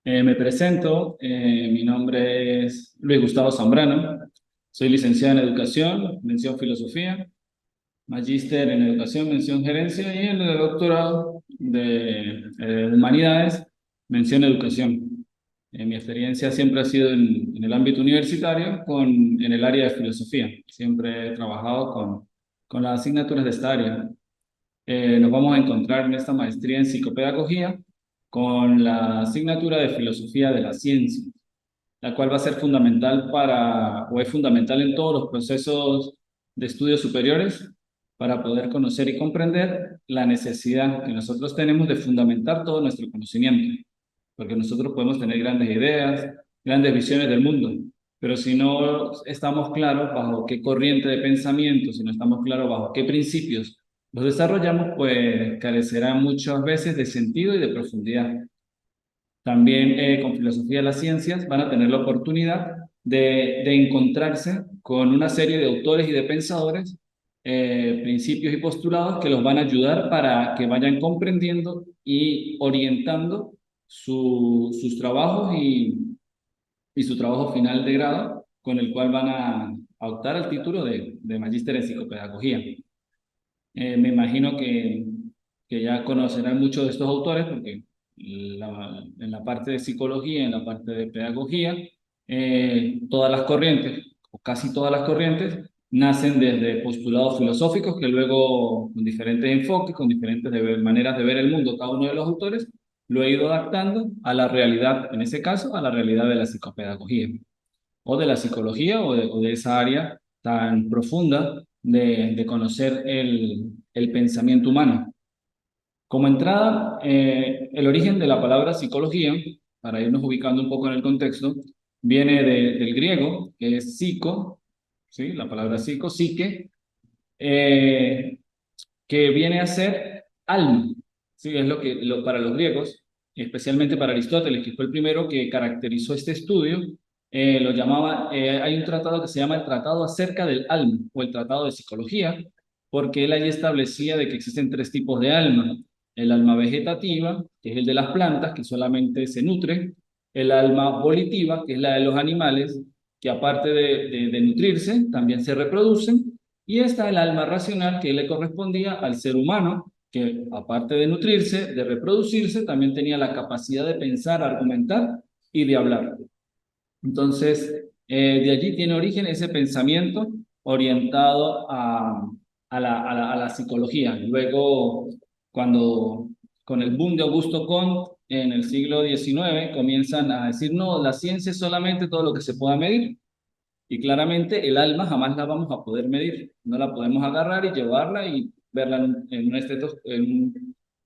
Me presento, mi nombre es Luis Gustavo Zambrano, soy licenciado en Educación, mención Filosofía, magíster en Educación, mención Gerencia y en el doctorado de Humanidades, mención Educación. Mi experiencia siempre ha sido en el ámbito universitario en el área de Filosofía. Siempre he trabajado con las asignaturas de esta área. Nos vamos a encontrar en esta maestría en psicopedagogía con la asignatura de filosofía de la ciencia, la cual va a ser fundamental o es fundamental en todos los procesos de estudios superiores para poder conocer y comprender la necesidad que nosotros tenemos de fundamentar todo nuestro conocimiento, porque nosotros podemos tener grandes ideas, grandes visiones del mundo, pero si no estamos claros bajo qué corriente de pensamiento, si no estamos claros bajo qué principios los desarrollamos, pues carecerá muchas veces de sentido y de profundidad. También con filosofía de las ciencias van a tener la oportunidad de encontrarse con una serie de autores y de pensadores, principios y postulados que los van a ayudar para que vayan comprendiendo y orientando sus trabajos y su trabajo final de grado, con el cual van a optar al título de Magíster en Psicopedagogía. Me imagino que ya conocerán muchos de estos autores porque en la parte de psicología, en la parte de pedagogía, todas las corrientes, o casi todas las corrientes, nacen desde postulados filosóficos que luego, con diferentes enfoques, con diferentes maneras de ver el mundo, cada uno de los autores, lo ha ido adaptando a la realidad, en ese caso, a la realidad de la psicopedagogía o de la psicología o de esa área tan profunda de conocer el pensamiento humano. Como entrada, el origen de la palabra psicología, para irnos ubicando un poco en el contexto, viene del griego, que es psico, ¿sí? La palabra psico, psique, eh, que viene a ser alma, ¿sí? Es para los griegos, especialmente para Aristóteles, que fue el primero que caracterizó este estudio, lo llamaba, hay un tratado que se llama el Tratado acerca del alma, o el Tratado de Psicología, porque él ahí establecía de que existen tres tipos de alma: el alma vegetativa, que es el de las plantas, que solamente se nutre; el alma volitiva, que es la de los animales, que aparte de nutrirse, también se reproducen; y está el alma racional, que le correspondía al ser humano, que aparte de nutrirse, de reproducirse, también tenía la capacidad de pensar, argumentar y de hablar. Entonces, de allí tiene origen ese pensamiento orientado a la psicología. Luego, cuando con el boom de Augusto Comte en el siglo XIX, comienzan a decir, no, la ciencia es solamente todo lo que se pueda medir. Y claramente el alma jamás la vamos a poder medir. No la podemos agarrar y llevarla y verla en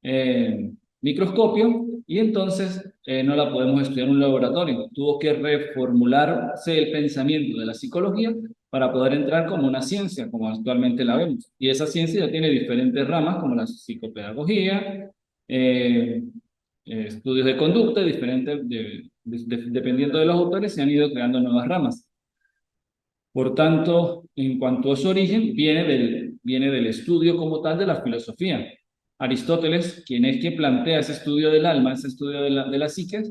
un microscopio, y entonces no la podemos estudiar en un laboratorio. Tuvo que reformularse el pensamiento de la psicología para poder entrar como una ciencia, como actualmente la vemos. Y esa ciencia ya tiene diferentes ramas, como la psicopedagogía, eh, estudios de conducta, diferentes, dependiendo de los autores, se han ido creando nuevas ramas. Por tanto, en cuanto a su origen, viene del estudio como tal de la filosofía. Aristóteles, quien es que plantea ese estudio del alma, ese estudio de la psique,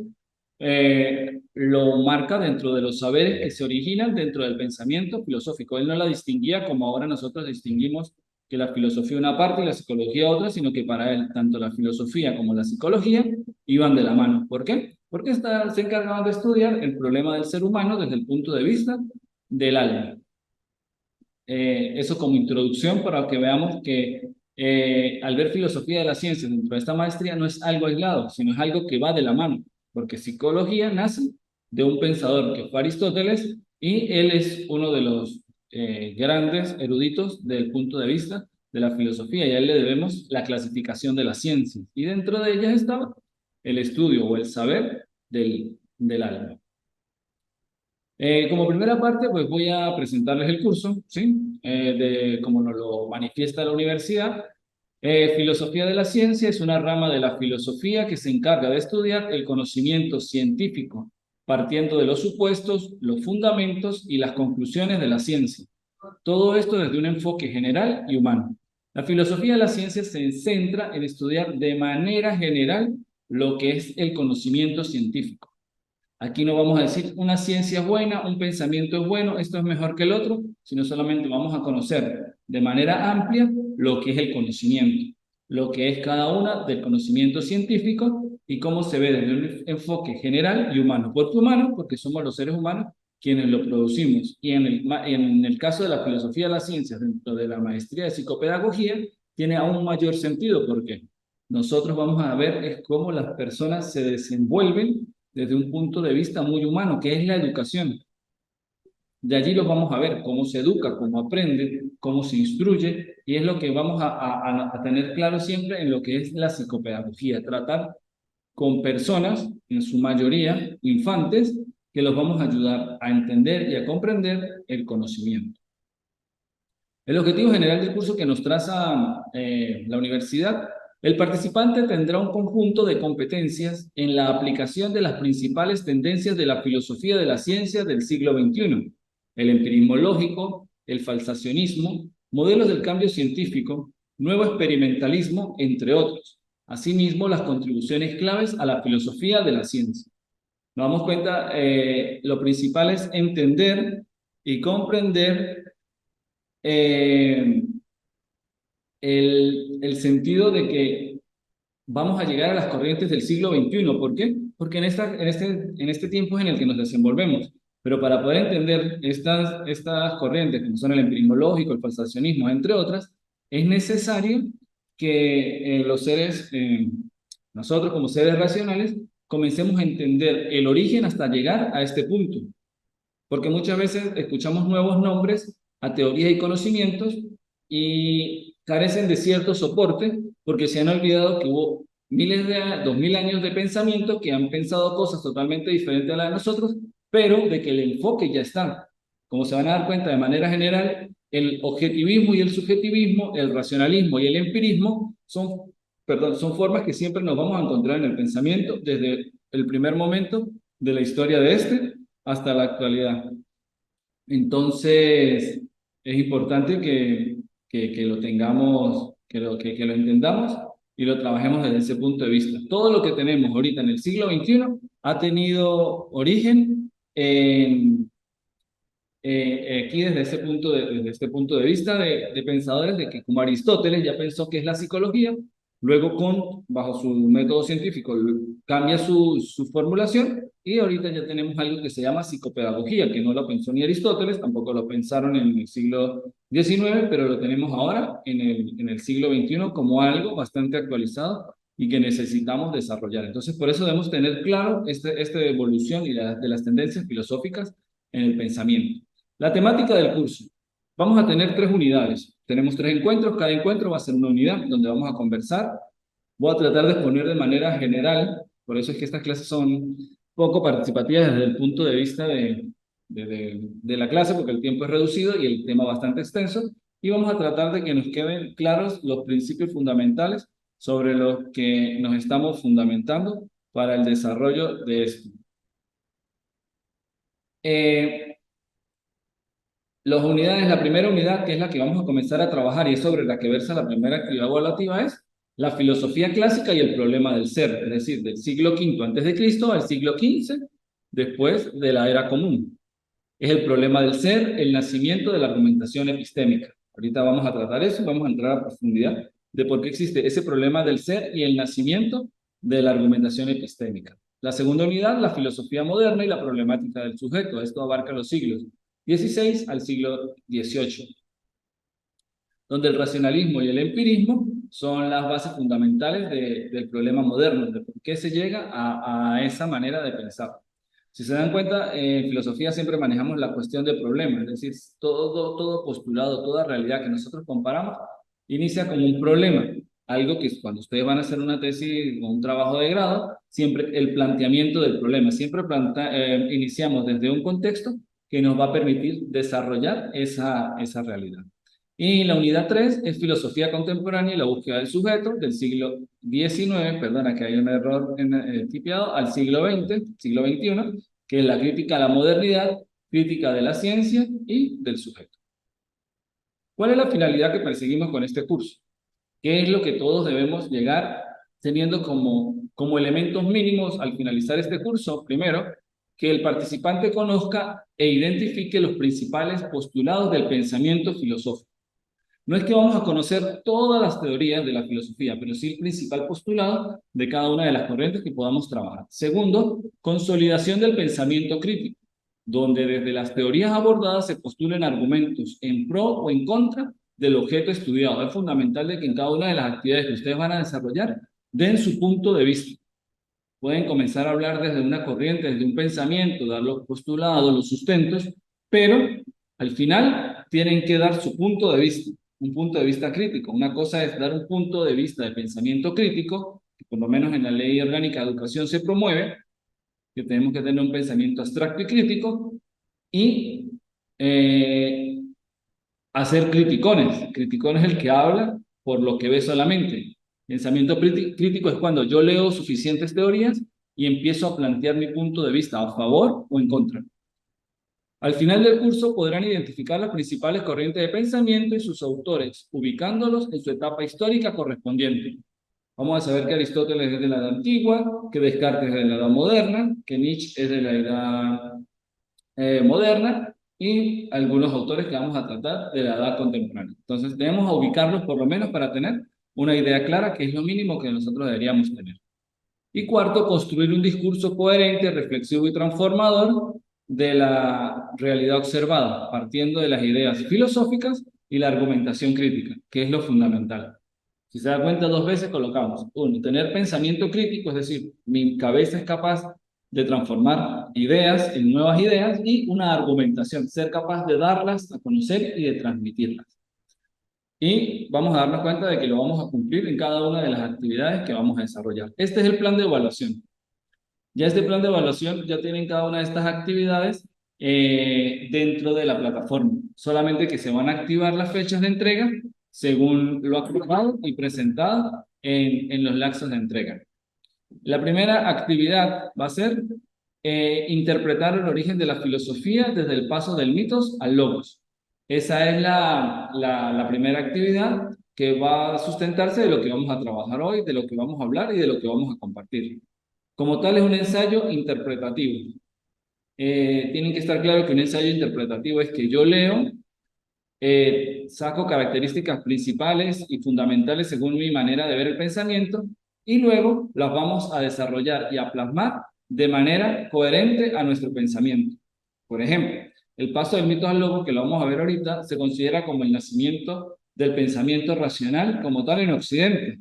lo marca dentro de los saberes que se originan dentro del pensamiento filosófico. Él no la distinguía como ahora nosotros distinguimos que la filosofía una parte y la psicología otra, sino que para él tanto la filosofía como la psicología iban de la mano. ¿Por qué? Porque se encargaban de estudiar el problema del ser humano desde el punto de vista del alma. Eso como introducción para que veamos que al ver filosofía de la ciencia dentro de esta maestría no es algo aislado, sino es algo que va de la mano, porque psicología nace de un pensador que fue Aristóteles, y él es uno de los grandes eruditos del punto de vista de la filosofía, y a él le debemos la clasificación de las ciencias, y dentro de ellas estaba el estudio o el saber del alma. Como primera parte, pues voy a presentarles el curso, ¿sí? Como nos lo manifiesta la universidad. Filosofía de la ciencia es una rama de la filosofía que se encarga de estudiar el conocimiento científico, partiendo de los supuestos, los fundamentos y las conclusiones de la ciencia. Todo esto desde un enfoque general y humano. La filosofía de la ciencia se centra en estudiar de manera general lo que es el conocimiento científico. Aquí no vamos a decir una ciencia es buena, un pensamiento es bueno, esto es mejor que el otro, sino solamente vamos a conocer de manera amplia lo que es el conocimiento, lo que es cada una del conocimiento científico y cómo se ve desde un enfoque general y humano. ¿Por qué humano? Porque somos los seres humanos quienes lo producimos. Y en el caso de la filosofía de las ciencias, dentro de la maestría de psicopedagogía, tiene aún mayor sentido porque nosotros vamos a ver es cómo las personas se desenvuelven desde un punto de vista muy humano, que es la educación. De allí lo vamos a ver, cómo se educa, cómo aprende, cómo se instruye, y es lo que vamos a tener claro siempre en lo que es la psicopedagogía, tratar con personas, en su mayoría infantes, que los vamos a ayudar a entender y a comprender el conocimiento. El objetivo general del curso que nos traza la universidad, el participante tendrá un conjunto de competencias en la aplicación de las principales tendencias de la filosofía de la ciencia del siglo XXI, el empirismo lógico, el falsacionismo, modelos del cambio científico, nuevo experimentalismo, entre otros. Asimismo, las contribuciones claves a la filosofía de la ciencia. Nos damos cuenta, lo principal es entender y comprender eh, el sentido de que vamos a llegar a las corrientes del siglo XXI. ¿Por qué? Porque en este tiempo es en el que nos desenvolvemos. Pero para poder entender estas corrientes, como son el empirismo lógico, el falsacionismo, entre otras, es necesario que nosotros como seres racionales, comencemos a entender el origen hasta llegar a este punto. Porque muchas veces escuchamos nuevos nombres a teorías y conocimientos y carecen de cierto soporte porque se han olvidado que hubo 2000 años de pensamiento que han pensado cosas totalmente diferentes a las de nosotros, pero de que el enfoque ya está. Como se van a dar cuenta de manera general, el objetivismo y el subjetivismo, el racionalismo y el empirismo son formas que siempre nos vamos a encontrar en el pensamiento desde el primer momento de la historia de este hasta la actualidad. Entonces, es importante que lo tengamos, que lo entendamos y lo trabajemos desde ese punto de vista. Todo lo que tenemos ahorita en el siglo XXI ha tenido origen aquí desde este punto de vista de pensadores de que como Aristóteles ya pensó que es la psicología, luego bajo su método científico cambia su formulación y ahorita ya tenemos algo que se llama psicopedagogía, que no lo pensó ni Aristóteles, tampoco lo pensaron en el siglo XIX, pero lo tenemos ahora en el siglo XXI como algo bastante actualizado y que necesitamos desarrollar. Entonces, por eso debemos tener claro esta evolución de las tendencias filosóficas en el pensamiento. La temática del curso. Vamos a tener 3 unidades. Tenemos 3 encuentros. Cada encuentro va a ser una unidad donde vamos a conversar. Voy a tratar de exponer de manera general. Por eso es que estas clases son poco participativas desde el punto de vista de la clase, porque el tiempo es reducido y el tema bastante extenso. Y vamos a tratar de que nos queden claros los principios fundamentales sobre los que nos estamos fundamentando para el desarrollo de esto. Las unidades, la primera unidad, que es la que vamos a comenzar a trabajar y es sobre la que versa la primera actividad evaluativa, es la filosofía clásica y el problema del ser, es decir, del siglo V antes de Cristo al siglo XV, después de la era común. Es el problema del ser, el nacimiento de la argumentación epistémica. Ahorita vamos a tratar eso, vamos a entrar a profundidad de por qué existe ese problema del ser y el nacimiento de la argumentación epistémica. La segunda unidad, la filosofía moderna y la problemática del sujeto. Esto abarca los siglos XVI al siglo XVIII, donde el racionalismo y el empirismo son las bases fundamentales del problema moderno, de por qué se llega a esa manera de pensar. Si se dan cuenta, en filosofía siempre manejamos la cuestión de problemas, es decir, todo postulado, toda realidad que nosotros comparamos, inicia como un problema, algo que cuando ustedes van a hacer una tesis o un trabajo de grado, siempre el planteamiento del problema, siempre iniciamos desde un contexto que nos va a permitir desarrollar esa realidad. Y la unidad 3 es filosofía contemporánea y la búsqueda del sujeto del siglo XIX, perdona que hay un error tipiado, al siglo XX, siglo XXI, que es la crítica a la modernidad, crítica de la ciencia y del sujeto. ¿Cuál es la finalidad que perseguimos con este curso? ¿Qué es lo que todos debemos llegar teniendo como elementos mínimos al finalizar este curso? Primero, que el participante conozca e identifique los principales postulados del pensamiento filosófico. No es que vamos a conocer todas las teorías de la filosofía, pero sí el principal postulado de cada una de las corrientes que podamos trabajar. Segundo, consolidación del pensamiento crítico, donde desde las teorías abordadas se postulen argumentos en pro o en contra del objeto estudiado. Es fundamental de que en cada una de las actividades que ustedes van a desarrollar den su punto de vista. Pueden comenzar a hablar desde una corriente, desde un pensamiento, dar los postulados, los sustentos, pero al final tienen que dar su punto de vista, un punto de vista crítico. Una cosa es dar un punto de vista de pensamiento crítico, que por lo menos en la Ley Orgánica de Educación se promueve, que tenemos que tener un pensamiento abstracto y crítico, y hacer criticones. Criticón es el que habla por lo que ve solamente. Pensamiento crítico es cuando yo leo suficientes teorías y empiezo a plantear mi punto de vista a favor o en contra. Al final del curso podrán identificar las principales corrientes de pensamiento y sus autores, ubicándolos en su etapa histórica correspondiente. Vamos a saber que Aristóteles es de la edad antigua, que Descartes es de la edad moderna, que Nietzsche es de la edad moderna y algunos autores que vamos a tratar de la edad contemporánea. Entonces, debemos ubicarlos por lo menos para tener una idea clara, que es lo mínimo que nosotros deberíamos tener. Y cuarto, construir un discurso coherente, reflexivo y transformador de la realidad observada, partiendo de las ideas filosóficas y la argumentación crítica, que es lo fundamental. Si se da cuenta, dos veces colocamos, uno, tener pensamiento crítico, es decir, mi cabeza es capaz de transformar ideas en nuevas ideas, y una argumentación, ser capaz de darlas a conocer y de transmitirlas. Y vamos a darnos cuenta de que lo vamos a cumplir en cada una de las actividades que vamos a desarrollar. Este es el plan de evaluación. Ya este plan de evaluación ya tienen cada una de estas actividades dentro de la plataforma. Solamente que se van a activar las fechas de entrega según lo acordado y presentado en los lapsos de entrega. La primera actividad va a ser interpretar el origen de la filosofía desde el paso del mitos al logos. Esa es la primera actividad que va a sustentarse de lo que vamos a trabajar hoy, de lo que vamos a hablar y de lo que vamos a compartir. Como tal, es un ensayo interpretativo. Tienen que estar claro que un ensayo interpretativo es que yo leo, saco características principales y fundamentales según mi manera de ver el pensamiento, y luego las vamos a desarrollar y a plasmar de manera coherente a nuestro pensamiento. Por ejemplo, el paso del mito al logos, que lo vamos a ver ahorita, se considera como el nacimiento del pensamiento racional como tal en Occidente.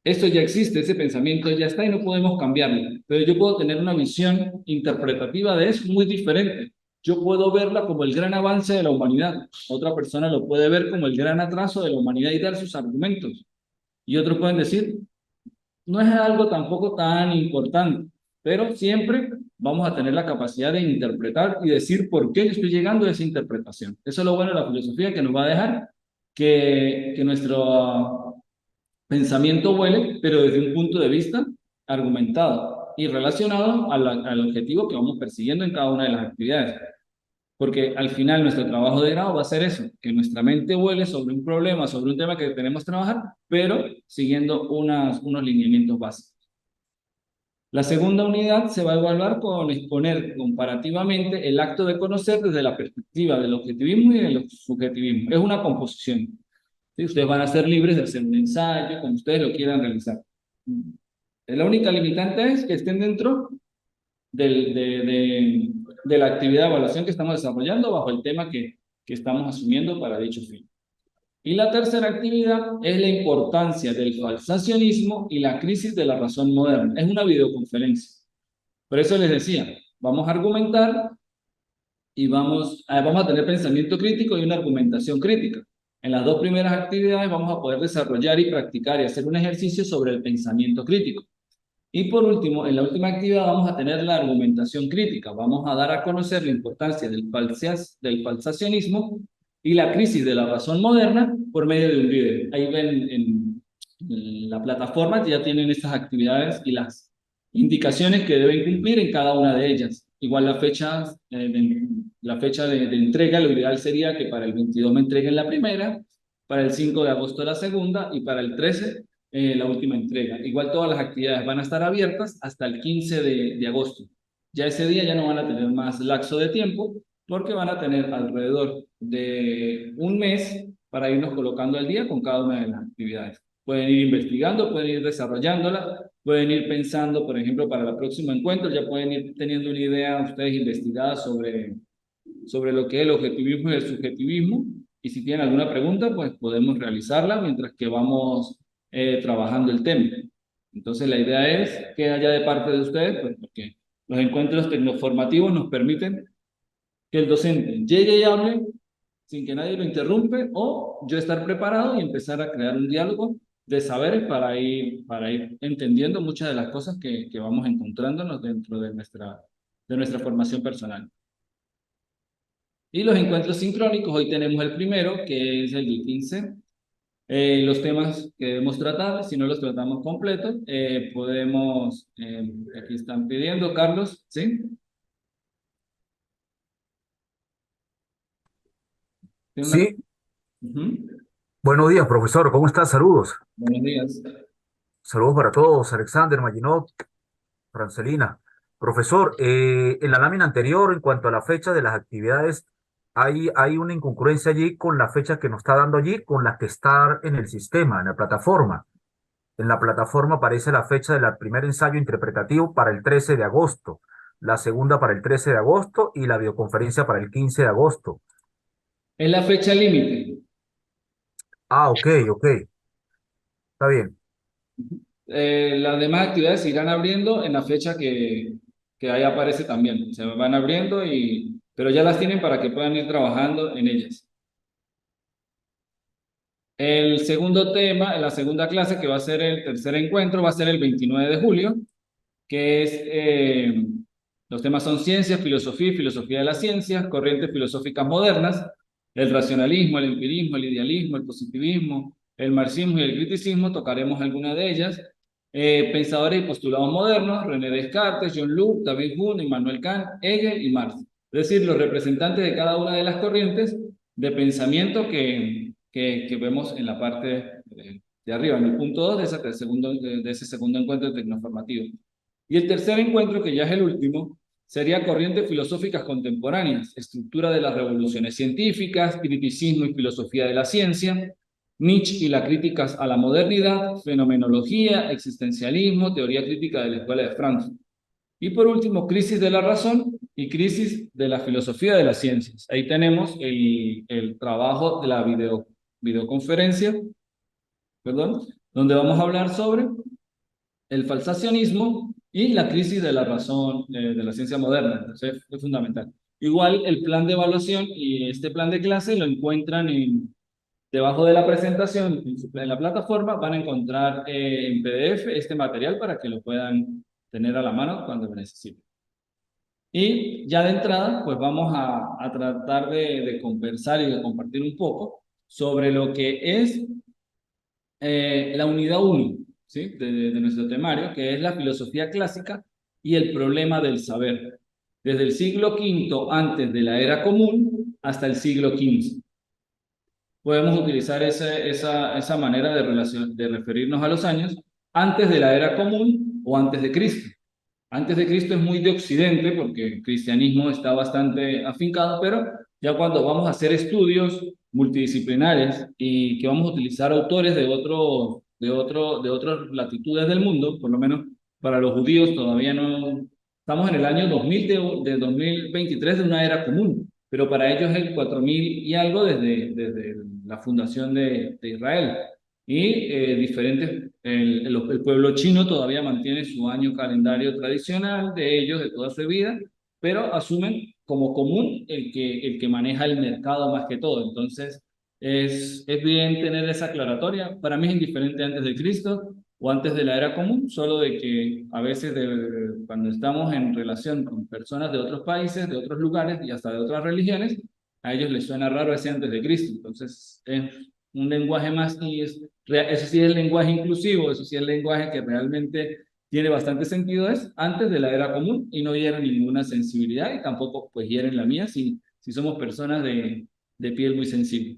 Esto ya existe, ese pensamiento ya está y no podemos cambiarlo, pero yo puedo tener una visión interpretativa de eso muy diferente. Yo puedo verla como el gran avance de la humanidad, otra persona lo puede ver como el gran atraso de la humanidad y dar sus argumentos. Y otros pueden decir, no es algo tampoco tan importante, pero siempre vamos a tener la capacidad de interpretar y decir por qué yo estoy llegando a esa interpretación. Eso es lo bueno de la filosofía, que nos va a dejar que nuestro pensamiento vuele, pero desde un punto de vista argumentado y relacionado al objetivo que vamos persiguiendo en cada una de las actividades. Porque al final nuestro trabajo de grado va a ser eso, que nuestra mente vuele sobre un problema, sobre un tema que tenemos que trabajar, pero siguiendo unos lineamientos básicos. La segunda unidad se va a evaluar con exponer comparativamente el acto de conocer desde la perspectiva del objetivismo y del subjetivismo. Es una composición. ¿Sí? Ustedes van a ser libres de hacer un ensayo, como ustedes lo quieran realizar. La única limitante es que estén dentro de la actividad de evaluación que estamos desarrollando bajo el tema que estamos asumiendo para dicho fin. Y la tercera actividad es la importancia del falsacionismo y la crisis de la razón moderna. Es una videoconferencia. Por eso les decía, vamos a argumentar y vamos a tener pensamiento crítico y una argumentación crítica. En las dos primeras actividades vamos a poder desarrollar y practicar y hacer un ejercicio sobre el pensamiento crítico. Y por último, en la última actividad vamos a tener la argumentación crítica. Vamos a dar a conocer la importancia del falsacionismo y la crisis de la razón moderna por medio de un video. Ahí ven en la plataforma, ya tienen estas actividades y las indicaciones que deben cumplir en cada una de ellas. Igual la fecha de entrega, lo ideal sería que para el 22 me entreguen la primera, para el 5 de agosto la segunda y para el 13 la última entrega. Igual todas las actividades van a estar abiertas hasta el 15 de agosto. Ya ese día ya no van a tener más lapso de tiempo porque van a tener alrededor de un mes para irnos colocando al día con cada una de las actividades. Pueden ir investigando, pueden ir desarrollándola, pueden ir pensando, por ejemplo, para el próximo encuentro, ya pueden ir teniendo una idea ustedes investigada sobre lo que es el objetivismo y el subjetivismo. Y si tienen alguna pregunta, pues podemos realizarla mientras que vamos trabajando el tema. Entonces, la idea es que haya de parte de ustedes, pues porque los encuentros tecnoformativos nos permiten que el docente llegue y hable sin que nadie lo interrumpe, o yo estar preparado y empezar a crear un diálogo de saberes para ir entendiendo muchas de las cosas que vamos encontrándonos dentro de nuestra formación personal. Y los encuentros sincrónicos, hoy tenemos el primero, que es el día 15. Los temas que debemos tratar, si no los tratamos completos, aquí están pidiendo, Carlos, ¿sí? ¿Tiene una? Sí, Ujú. buenos días, profesor. ¿Cómo está? Saludos. Buenos días. Saludos para todos. Alexander, Maginot, Francelina. Profesor, en la lámina anterior, en cuanto a la fecha de las actividades, hay una incongruencia allí con la fecha que nos está dando allí, con la que está en el sistema, en la plataforma. En la plataforma aparece la fecha del primer ensayo interpretativo para el 13 de agosto, la segunda para el 13 de agosto y la videoconferencia para el 15 de agosto. Es la fecha límite. Ah, ok, ok. Está bien. Las demás actividades se irán abriendo en la fecha que ahí aparece también. Se van abriendo pero ya las tienen para que puedan ir trabajando en ellas. El segundo tema, la segunda clase, que va a ser el tercer encuentro, va a ser el 29 de julio, que los temas son ciencia, filosofía y filosofía de las ciencias, corrientes filosóficas modernas, el racionalismo, el empirismo, el idealismo, el positivismo, el marxismo y el criticismo, tocaremos algunas de ellas. Pensadores y postulados modernos, René Descartes, John Locke, David Hume, Immanuel Kant, Hegel y Marx. Es decir, los representantes de cada una de las corrientes de pensamiento que vemos en la parte de arriba, en el punto 2 de ese segundo encuentro tecnoformativo. Y el tercer encuentro, que ya es el último, sería corrientes filosóficas contemporáneas, estructura de las revoluciones científicas, criticismo y filosofía de la ciencia, Nietzsche y la crítica a la modernidad, fenomenología, existencialismo, teoría crítica de la Escuela de Frankfurt. Y por último, crisis de la razón y crisis de la filosofía de las ciencias. Ahí tenemos el trabajo de la videoconferencia, perdón, donde vamos a hablar sobre el falsacionismo y la crisis de la razón de la ciencia moderna. Entonces, es fundamental. Igual el plan de evaluación y este plan de clase lo encuentran debajo de la presentación, en la plataforma, van a encontrar en PDF este material para que lo puedan tener a la mano cuando lo necesiten. Y ya de entrada, pues vamos a tratar de conversar y de compartir un poco sobre lo que es la unidad 1, ¿sí? de nuestro temario, que es la filosofía clásica y el problema del saber, desde el siglo V antes de la era común hasta el siglo XV. Podemos utilizar esa manera de referirnos a los años antes de la era común o antes de Cristo. Antes de Cristo es muy de Occidente, porque el cristianismo está bastante afincado, pero ya cuando vamos a hacer estudios multidisciplinares y que vamos a utilizar autores de otras latitudes del mundo, por lo menos para los judíos todavía no, estamos en el año 2000 de 2023 de una era común, pero para ellos es el 4000 y algo desde la fundación de Israel. Y el pueblo chino todavía mantiene su año calendario tradicional de ellos, de toda su vida, pero asumen como común el que maneja el mercado más que todo. Entonces, es bien tener esa aclaratoria. Para mí es indiferente antes de Cristo o antes de la era común, solo de que a veces cuando estamos en relación con personas de otros países, de otros lugares y hasta de otras religiones, a ellos les suena raro ese antes de Cristo. Entonces, es un lenguaje más y eso sí es lenguaje inclusivo, eso sí es lenguaje que realmente tiene bastante sentido, es antes de la era común y no hieren ninguna sensibilidad y tampoco pues hieren la mía si somos personas de piel muy sensible.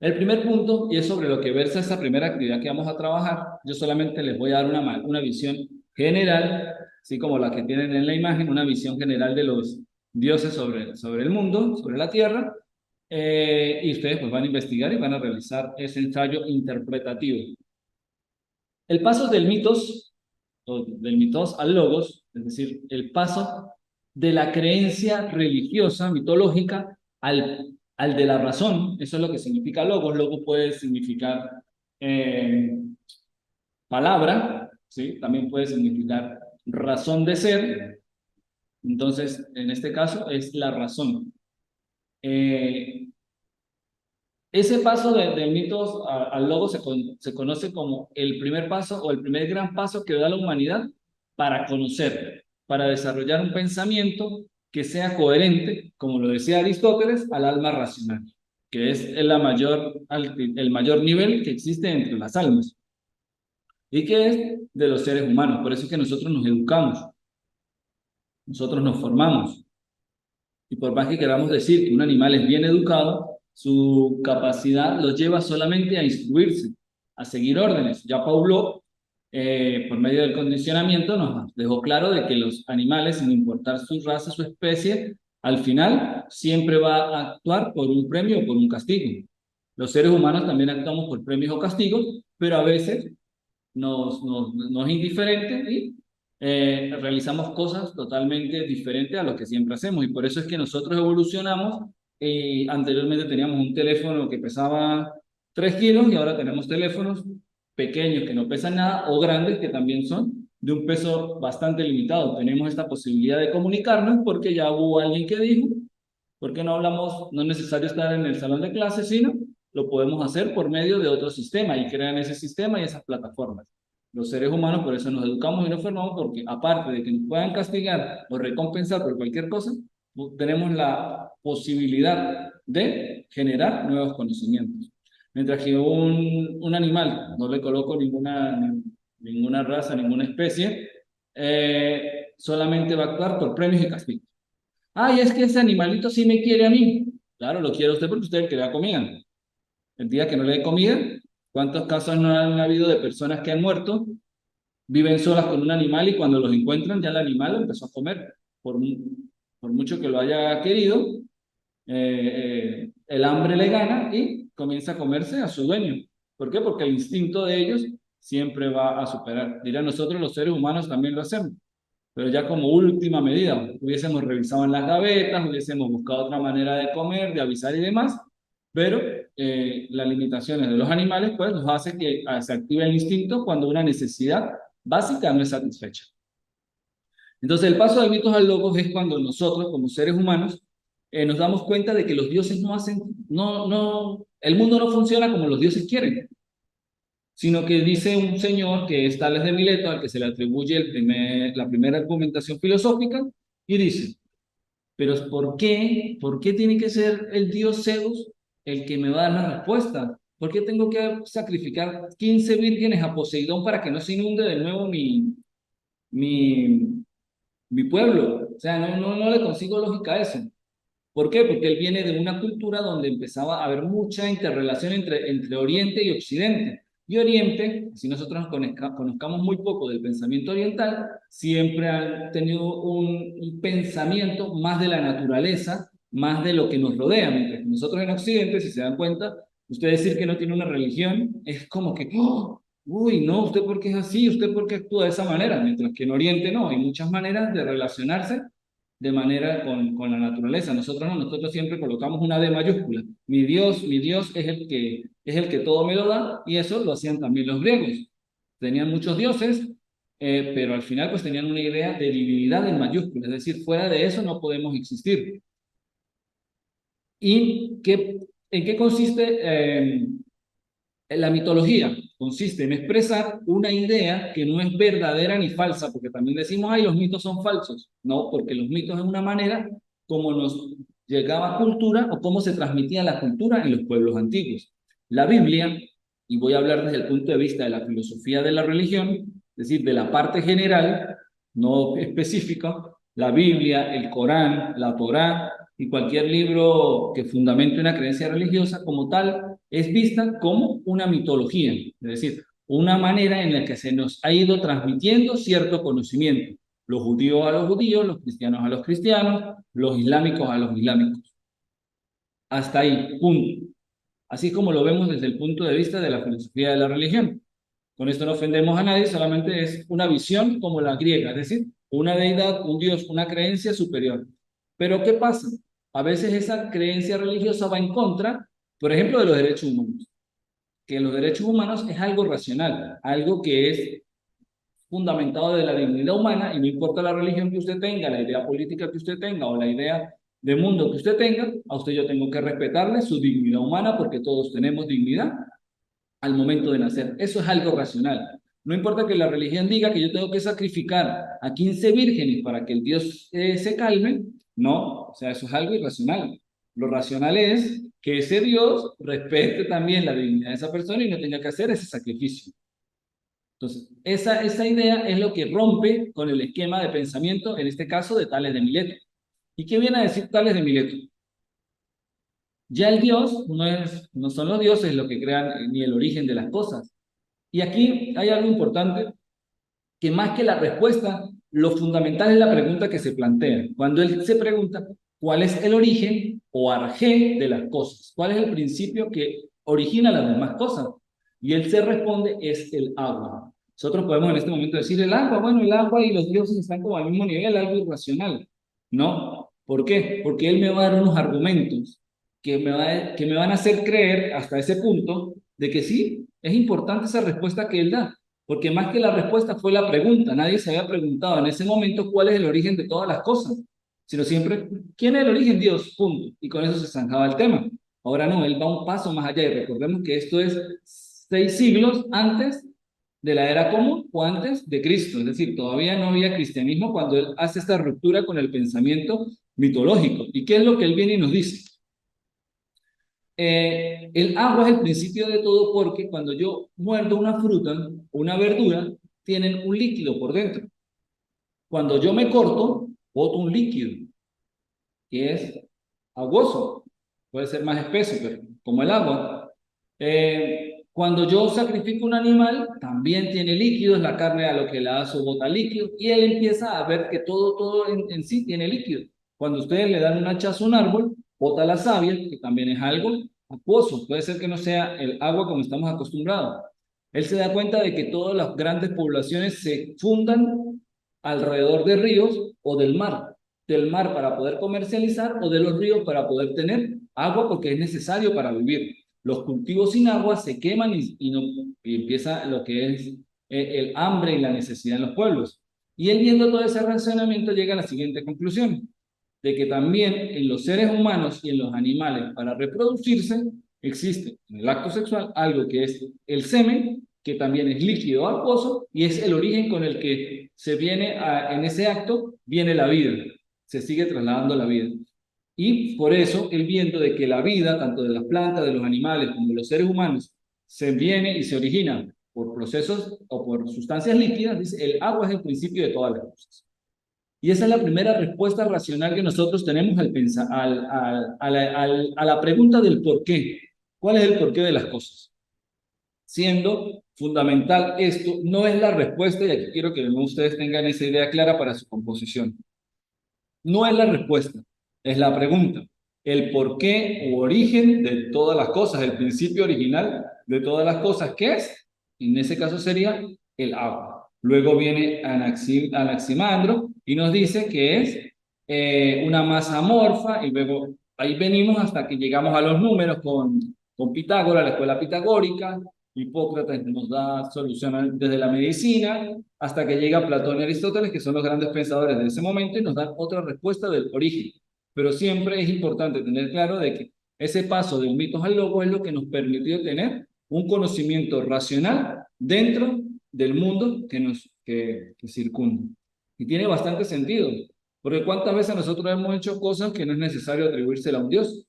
El primer punto, y es sobre lo que versa esta primera actividad que vamos a trabajar, yo solamente les voy a dar una visión general así como la que tienen en la imagen, una visión general de los dioses sobre el mundo, sobre la tierra, y ustedes pues van a investigar y van a realizar ese ensayo interpretativo. El paso del mitos, o del mitos al logos, es decir, el paso de la creencia religiosa, mitológica, al de la razón, eso es lo que significa logos. Logos puede significar eh, palabra, ¿sí? También puede significar razón de ser. Entonces, en este caso es la razón. Eh, Ese paso de mitos al logo se conoce como el primer paso o el primer gran paso que da la humanidad para conocer, para desarrollar un pensamiento que sea coherente, como lo decía Aristóteles, al alma racional, que es el mayor nivel que existe entre las almas y que es de los seres humanos. Por eso es que nosotros nos educamos, nosotros nos formamos. Y por más que queramos decir que un animal es bien educado, su capacidad lo lleva solamente a instruirse, a seguir órdenes. Ya Paulo, por medio del condicionamiento, nos dejó claro de que los animales, sin importar su raza, su especie, al final siempre va a actuar por un premio o por un castigo. Los seres humanos también actuamos por premios o castigos, pero a veces nos es indiferente y realizamos cosas totalmente diferentes a lo que siempre hacemos. Y por eso es que nosotros evolucionamos. Anteriormente teníamos un teléfono que pesaba 3 kilos y ahora tenemos teléfonos pequeños que no pesan nada o grandes que también son de un peso bastante limitado. Tenemos esta posibilidad de comunicarnos porque ya hubo alguien que dijo, ¿por qué no hablamos? No es necesario estar en el salón de clases, sino lo podemos hacer por medio de otro sistema y crean ese sistema y esas plataformas. Los seres humanos por eso nos educamos y nos formamos porque aparte de que nos puedan castigar o recompensar por cualquier cosa, tenemos la posibilidad de generar nuevos conocimientos. Mientras que un animal, no le coloco ninguna raza, ninguna especie, solamente va a actuar por premios y castigos. Ay, es que ese animalito sí me quiere a mí. Claro, lo quiere usted porque usted es el que le da comida. El día que no le dé comida, ¿cuántos casos no han habido de personas que han muerto, viven solas con un animal y cuando los encuentran ya el animal lo empezó a comer? Por mucho que lo haya querido, el hambre le gana y comienza a comerse a su dueño. ¿Por qué? Porque el instinto de ellos siempre va a superar. Dirán, nosotros los seres humanos también lo hacemos, pero ya como última medida, hubiésemos revisado en las gavetas, hubiésemos buscado otra manera de comer, de avisar y demás, pero las limitaciones de los animales pues nos hace que se active el instinto cuando una necesidad básica no es satisfecha. Entonces el paso de mitos al logos es cuando nosotros como seres humanos nos damos cuenta de que los dioses no hacen, el mundo no funciona como los dioses quieren, sino que dice un señor que es Tales de Mileto, al que se le atribuye la primera argumentación filosófica, y dice, pero ¿por qué? ¿Por qué tiene que ser el dios Zeus el que me va a dar la respuesta? ¿Por qué tengo que sacrificar 15 vírgenes a Poseidón para que no se inunde de nuevo mi, mi pueblo? O sea, no le consigo lógica a eso. ¿Por qué? Porque él viene de una cultura donde empezaba a haber mucha interrelación entre Oriente y Occidente. Y Oriente, si nosotros nos conozcamos muy poco del pensamiento oriental, siempre han tenido un pensamiento más de la naturaleza, más de lo que nos rodea. Mientras que nosotros en Occidente, si se dan cuenta, usted decir que no tiene una religión es como que, ¡oh! Uy, no, ¿usted por qué es así? ¿Usted por qué actúa de esa manera? Mientras que en Oriente no, hay muchas maneras de relacionarse de manera con la naturaleza. Nosotros no, nosotros siempre colocamos una D mayúscula. Mi Dios es el que todo me lo da, y eso lo hacían también los griegos. Tenían muchos dioses, pero al final pues tenían una idea de divinidad en mayúsculas, es decir, fuera de eso no podemos existir. ¿Y en qué consiste la mitología? Consiste en expresar una idea que no es verdadera ni falsa, porque también decimos, ay, los mitos son falsos. No, porque los mitos es una manera como nos llegaba cultura o cómo se transmitía la cultura en los pueblos antiguos. La Biblia, y voy a hablar desde el punto de vista de la filosofía de la religión, es decir, de la parte general, no específica, la Biblia, el Corán, la Torá y cualquier libro que fundamente una creencia religiosa como tal, es vista como una mitología, es decir, una manera en la que se nos ha ido transmitiendo cierto conocimiento. los judíos a los judíos, los cristianos a los cristianos, los islámicos a los islámicos. Hasta ahí, punto. Así es como lo vemos desde el punto de vista de la filosofía de la religión. Con esto no ofendemos a nadie, solamente es una visión como la griega, es decir, una deidad, un Dios, una creencia superior. Pero ¿qué pasa? A veces esa creencia religiosa va en contra, por ejemplo, de los derechos humanos. Que los derechos humanos es algo racional, algo que es fundamentado de la dignidad humana y no importa la religión que usted tenga, la idea política que usted tenga o la idea de mundo que usted tenga, a usted yo tengo que respetarle su dignidad humana porque todos tenemos dignidad al momento de nacer. Eso es algo racional. No importa que la religión diga que yo tengo que sacrificar a 15 vírgenes para que el Dios se calme, no, o sea, eso es algo irracional. Lo racional es que ese Dios respete también la dignidad de esa persona y no tenga que hacer ese sacrificio. Entonces, esa idea es lo que rompe con el esquema de pensamiento, en este caso de Tales de Mileto. ¿Y qué viene a decir Tales de Mileto? Ya el Dios no son los dioses los que crean ni el origen de las cosas. Y aquí hay algo importante, que más que la respuesta, lo fundamental es la pregunta que se plantea. Cuando él se pregunta, ¿cuál es el origen o arjé de las cosas? ¿Cuál es el principio que origina las demás cosas? Y él se responde, es el agua. Nosotros podemos en este momento decir el agua, bueno, el agua y los dioses están como al mismo nivel, algo irracional. No, ¿por qué? Porque él me va a dar unos argumentos que me van a hacer creer hasta ese punto de que sí, es importante esa respuesta que él da. Porque más que la respuesta fue la pregunta. Nadie se había preguntado en ese momento cuál es el origen de todas las cosas, sino siempre, ¿quién es el origen? Dios, punto. Y con eso se zanjaba el tema. Ahora no, él va un paso más allá y recordemos que esto es 6 siglos antes de la era común o antes de Cristo. Es decir, todavía no había cristianismo cuando él hace esta ruptura con el pensamiento mitológico. ¿Y qué es lo que él viene y nos dice? El agua es el principio de todo porque cuando yo muerdo una fruta o una verdura, tienen un líquido por dentro. Cuando yo me corto, boto un líquido que es aguoso. Puede ser más espeso, pero como el agua. Cuando yo sacrifico un animal, también tiene líquidos, la carne a lo que la aso bota líquido, y él empieza a ver que todo en sí tiene líquido. Cuando ustedes le dan un hachazo a un árbol, bota la savia, que también es algo acuoso, puede ser que no sea el agua como estamos acostumbrados. Él se da cuenta de que todas las grandes poblaciones se fundan alrededor de ríos o del mar para poder comercializar o de los ríos para poder tener agua porque es necesario para vivir. Los cultivos sin agua se queman y empieza lo que es el hambre y la necesidad en los pueblos. Y él viendo todo ese razonamiento llega a la siguiente conclusión, de que también en los seres humanos y en los animales para reproducirse existe en el acto sexual algo que es el semen, que también es líquido acuoso y es el origen con el que se viene en ese acto, viene la vida, se sigue trasladando la vida. Y por eso él viendo de que la vida, tanto de las plantas, de los animales como de los seres humanos, se viene y se origina por procesos o por sustancias líquidas, dice, el agua es el principio de todas las cosas. Y esa es la primera respuesta racional que nosotros tenemos al pensar, a la pregunta del por qué. ¿Cuál es el porqué de las cosas? Siendo fundamental esto, no es la respuesta, y aquí quiero que ustedes tengan esa idea clara para su composición. No es la respuesta, es la pregunta. El porqué o origen de todas las cosas, el principio original de todas las cosas, ¿qué es? En ese caso sería el agua. Luego viene Anaximandro y nos dice que es una masa amorfa y luego ahí venimos hasta que llegamos a los números con Pitágoras, la escuela pitagórica. Hipócrates nos da solución desde la medicina hasta que llega Platón y Aristóteles, que son los grandes pensadores de ese momento, y nos dan otra respuesta del origen. Pero siempre es importante tener claro de que ese paso de un mitos al logos es lo que nos permitió tener un conocimiento racional dentro del mundo que circunda. Y tiene bastante sentido, porque ¿cuántas veces nosotros hemos hecho cosas que no es necesario atribuírsela a un Dios?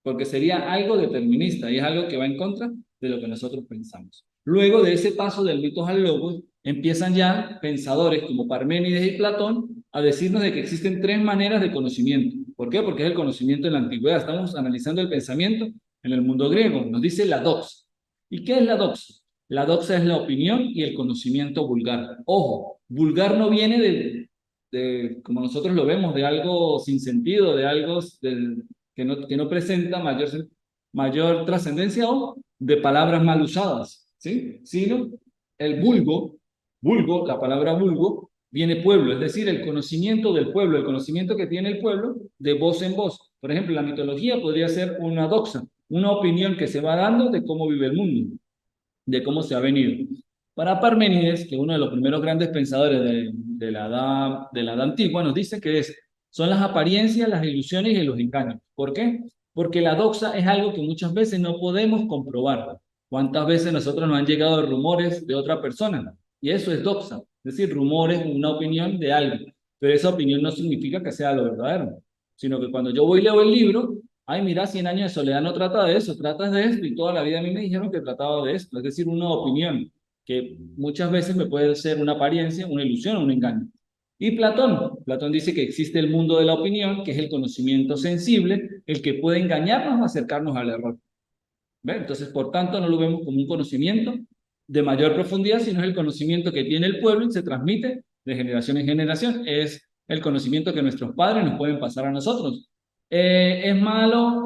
Porque sería algo determinista y es algo que va en contra de lo que nosotros pensamos. Luego de ese paso del mitos al logos, empiezan ya pensadores como Parménides y Platón a decirnos de que existen 3 maneras de conocimiento. ¿Por qué? Porque es el conocimiento en la antigüedad. Estamos analizando el pensamiento en el mundo griego. Nos dice la doxa. ¿Y qué es la doxa? La doxa es la opinión y el conocimiento vulgar. Ojo, vulgar no viene como nosotros lo vemos, de algo sin sentido, de algo que no presenta mayor trascendencia o de palabras mal usadas, ¿sí? Sino el vulgo, la palabra vulgo, viene pueblo, es decir, el conocimiento del pueblo, el conocimiento que tiene el pueblo de voz en voz. Por ejemplo, la mitología podría ser una doxa, una opinión que se va dando de cómo vive el mundo, de cómo se ha venido. Para Parménides, que uno de los primeros grandes pensadores de la edad antigua, nos dice que son las apariencias, las ilusiones y los engaños. ¿Por qué? Porque la doxa es algo que muchas veces no podemos comprobar. ¿Cuántas veces nosotros nos han llegado rumores de otra persona? Y eso es doxa, es decir, rumores, una opinión de alguien. Pero esa opinión no significa que sea lo verdadero, sino que cuando yo voy y leo el libro, ay, mira, 100 años de soledad no trata de eso, trata de esto, y toda la vida a mí me dijeron que trataba de esto, es decir, una opinión que muchas veces me puede ser una apariencia, una ilusión o un engaño. Y Platón dice que existe el mundo de la opinión, que es el conocimiento sensible, el que puede engañarnos o acercarnos al error. ¿Ve? Entonces, por tanto, no lo vemos como un conocimiento de mayor profundidad, sino es el conocimiento que tiene el pueblo y se transmite de generación en generación. Es el conocimiento que nuestros padres nos pueden pasar a nosotros. Es malo,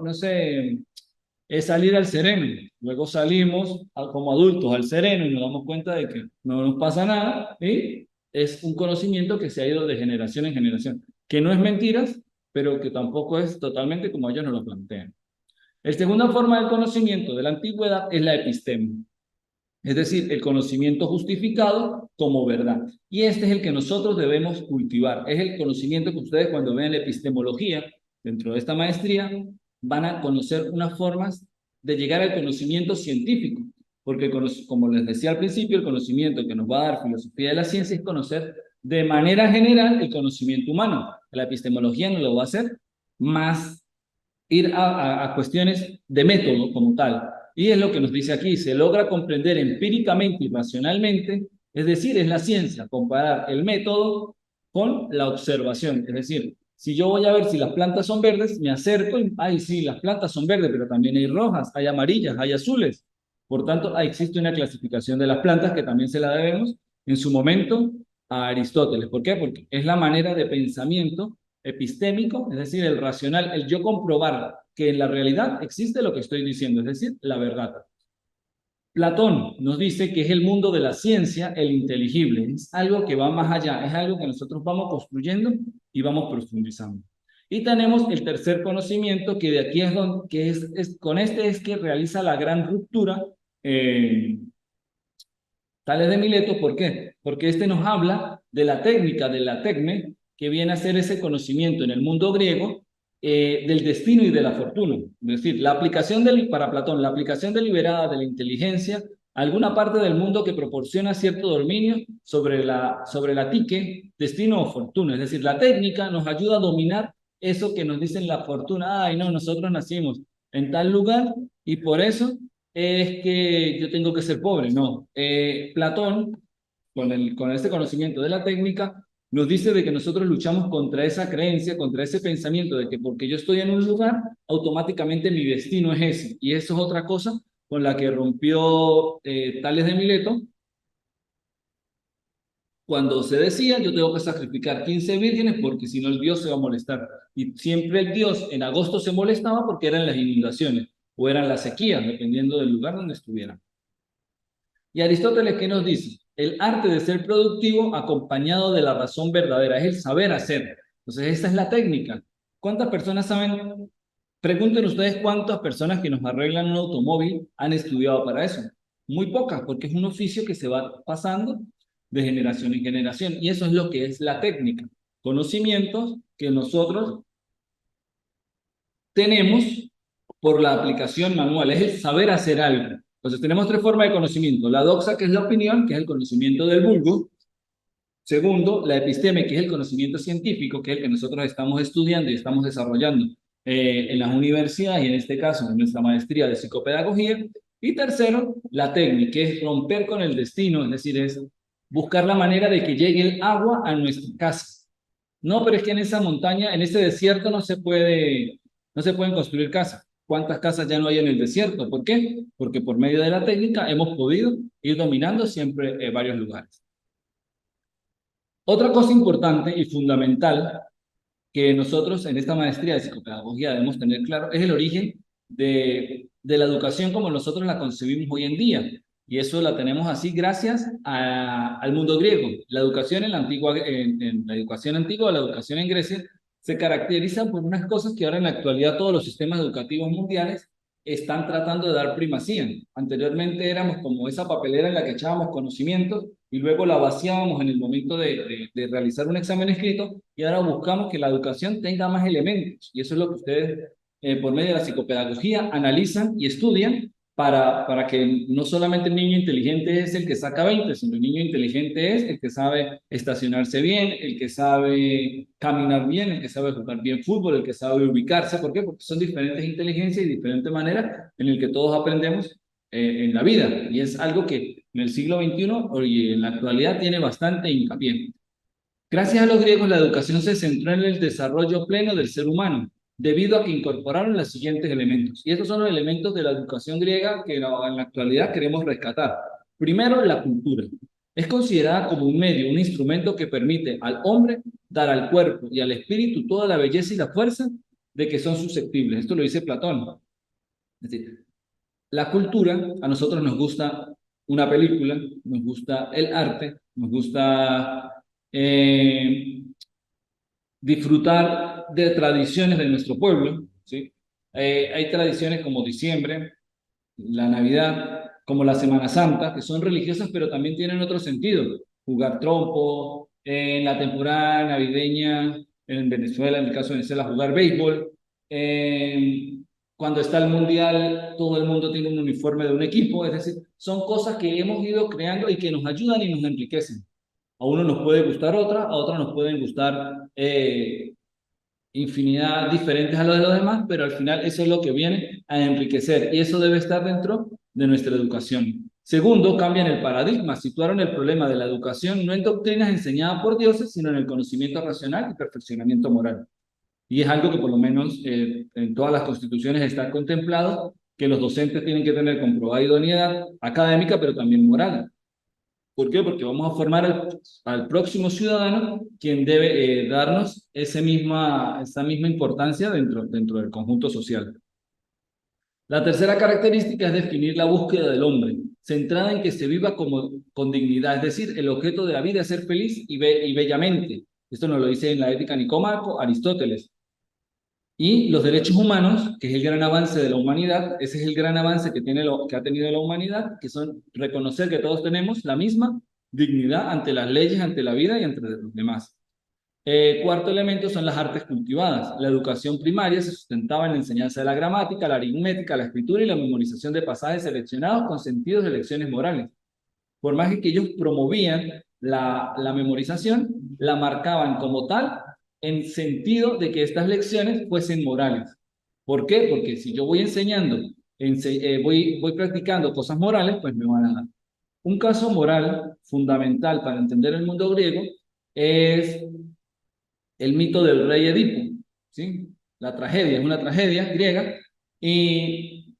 no sé, es salir al sereno. Luego salimos como adultos al sereno y nos damos cuenta de que no nos pasa nada y es un conocimiento que se ha ido de generación en generación, que no es mentiras, pero que tampoco es totalmente como ellos nos lo plantean. La segunda forma del conocimiento de la antigüedad es la episteme, es decir, el conocimiento justificado como verdad. Y este es el que nosotros debemos cultivar. Es el conocimiento que ustedes cuando vean la epistemología dentro de esta maestría van a conocer unas formas de llegar al conocimiento científico. Porque como les decía al principio, el conocimiento que nos va a dar filosofía de la ciencia es conocer de manera general el conocimiento humano. La epistemología nos lo va a hacer más ir a cuestiones de método como tal. Y es lo que nos dice aquí, se logra comprender empíricamente y racionalmente, es decir, es la ciencia, comparar el método con la observación. Es decir, si yo voy a ver si las plantas son verdes, me acerco y, ay, sí, las plantas son verdes, pero también hay rojas, hay amarillas, hay azules. Por tanto, existe una clasificación de las plantas que también se la debemos en su momento a Aristóteles. ¿Por qué? Porque es la manera de pensamiento epistémico, es decir, el racional, el yo comprobar que en la realidad existe lo que estoy diciendo, es decir, la verdad. Platón nos dice que es el mundo de la ciencia, el inteligible, es algo que va más allá, es algo que nosotros vamos construyendo y vamos profundizando. Y tenemos el tercer conocimiento, que de aquí es donde, con este es que realiza la gran ruptura Tales de Mileto. ¿Por qué? Porque este nos habla de la técnica de la tecne, que viene a ser ese conocimiento en el mundo griego del destino y de la fortuna. Es decir, para Platón, la aplicación deliberada de la inteligencia a alguna parte del mundo que proporciona cierto dominio sobre la tique, destino o fortuna. Es decir, la técnica nos ayuda a dominar eso que nos dicen la fortuna. Ay, no, nosotros nacimos en tal lugar y por eso es que yo tengo que ser pobre. No. Platón, con este conocimiento de la técnica, nos dice de que nosotros luchamos contra esa creencia, contra ese pensamiento de que porque yo estoy en un lugar, automáticamente mi destino es ese. Y eso es otra cosa con la que rompió Tales de Mileto, cuando se decía, yo tengo que sacrificar 15 vírgenes porque si no el Dios se va a molestar. Y siempre el Dios en agosto se molestaba porque eran las inundaciones o eran las sequías, dependiendo del lugar donde estuvieran. Y Aristóteles, ¿qué nos dice? El arte de ser productivo acompañado de la razón verdadera, es el saber hacer. Entonces, esa es la técnica. ¿Cuántas personas saben? Pregunten ustedes cuántas personas que nos arreglan un automóvil han estudiado para eso. Muy pocas, porque es un oficio que se va pasando de generación en generación. Y eso es lo que es la técnica. Conocimientos que nosotros tenemos por la aplicación manual, es el saber hacer algo. Entonces tenemos tres formas de conocimiento. La doxa, que es la opinión, que es el conocimiento del vulgo. Segundo, la episteme, que es el conocimiento científico, que es el que nosotros estamos estudiando y estamos desarrollando en las universidades y en este caso en nuestra maestría de psicopedagogía. Y tercero, la técnica, que es romper con el destino, es decir, es buscar la manera de que llegue el agua a nuestra casa. No, pero es que en esa montaña, en ese desierto no se pueden construir casas. ¿Cuántas casas ya no hay en el desierto? ¿Por qué? Porque por medio de la técnica hemos podido ir dominando siempre varios lugares. Otra cosa importante y fundamental que nosotros en esta maestría de psicopedagogía debemos tener claro es el origen de la educación como nosotros la concebimos hoy en día. Y eso la tenemos así gracias al mundo griego. La educación en la educación antigua, la educación en Grecia, se caracteriza por unas cosas que ahora en la actualidad todos los sistemas educativos mundiales están tratando de dar primacía. Anteriormente éramos como esa papelera en la que echábamos conocimientos y luego la vaciábamos en el momento de realizar un examen escrito, y ahora buscamos que la educación tenga más elementos, y eso es lo que ustedes por medio de la psicopedagogía analizan y estudian para que no solamente el niño inteligente es el que saca 20, sino el niño inteligente es el que sabe estacionarse bien, el que sabe caminar bien, el que sabe jugar bien fútbol, el que sabe ubicarse. ¿Por qué? Porque son diferentes inteligencias y diferentes maneras en el que todos aprendemos en la vida, y es algo que en el siglo XXI y en la actualidad tiene bastante hincapié. Gracias a los griegos, la educación se centró en el desarrollo pleno del ser humano, debido a que incorporaron los siguientes elementos. Y estos son los elementos de la educación griega que en la actualidad queremos rescatar. Primero, la cultura. Es considerada como un medio, un instrumento que permite al hombre dar al cuerpo y al espíritu toda la belleza y la fuerza de que son susceptibles. Esto lo dice Platón. Es decir, la cultura, a nosotros nos gusta una película, nos gusta el arte, nos gusta disfrutar de tradiciones de nuestro pueblo, ¿sí? Hay tradiciones como diciembre, la Navidad, como la Semana Santa, que son religiosas, pero también tienen otro sentido. Jugar trompo, en la temporada navideña, en Venezuela, en el caso de Venezuela, jugar béisbol. Cuando está el mundial, todo el mundo tiene un uniforme de un equipo. Es decir, son cosas que hemos ido creando y que nos ayudan y nos enriquecen. A uno nos puede gustar otra, a otros nos pueden gustar infinidad diferentes a lo de los demás, pero al final eso es lo que viene a enriquecer, y eso debe estar dentro de nuestra educación. Segundo, cambian el paradigma, situaron el problema de la educación no en doctrinas enseñadas por dioses, sino en el conocimiento racional y perfeccionamiento moral. Y es algo que por lo menos en todas las constituciones está contemplado, que los docentes tienen que tener comprobada idoneidad académica, pero también moral. ¿Por qué? Porque vamos a formar al próximo ciudadano, quien debe darnos esa misma importancia dentro del conjunto social. La tercera característica es definir la búsqueda del hombre, centrada en que se viva con dignidad, es decir, el objeto de la vida es ser feliz y bellamente. Esto nos lo dice en la Ética Nicómaco Aristóteles. Y los derechos humanos, que es el gran avance de la humanidad, ese es el gran avance que ha tenido la humanidad, que son reconocer que todos tenemos la misma dignidad ante las leyes, ante la vida y ante los demás. Cuarto elemento son las artes cultivadas. La educación primaria se sustentaba en la enseñanza de la gramática, la aritmética, la escritura y la memorización de pasajes seleccionados con sentidos de lecciones morales. Por más que ellos promovían la memorización, la marcaban como tal en sentido de que estas lecciones fuesen morales. ¿Por qué? Porque si yo voy enseñando, voy practicando cosas morales, pues me van a dar. Un caso moral fundamental para entender el mundo griego es el mito del rey Edipo, ¿sí? La tragedia, es una tragedia griega, y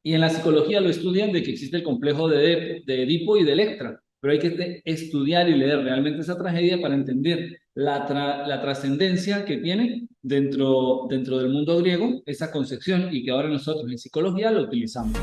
en la psicología lo estudian de que existe el complejo de Edipo y de Electra, pero hay que estudiar y leer realmente esa tragedia para entender la trascendencia que tiene dentro del mundo griego, esa concepción, y que ahora nosotros en psicología lo utilizamos.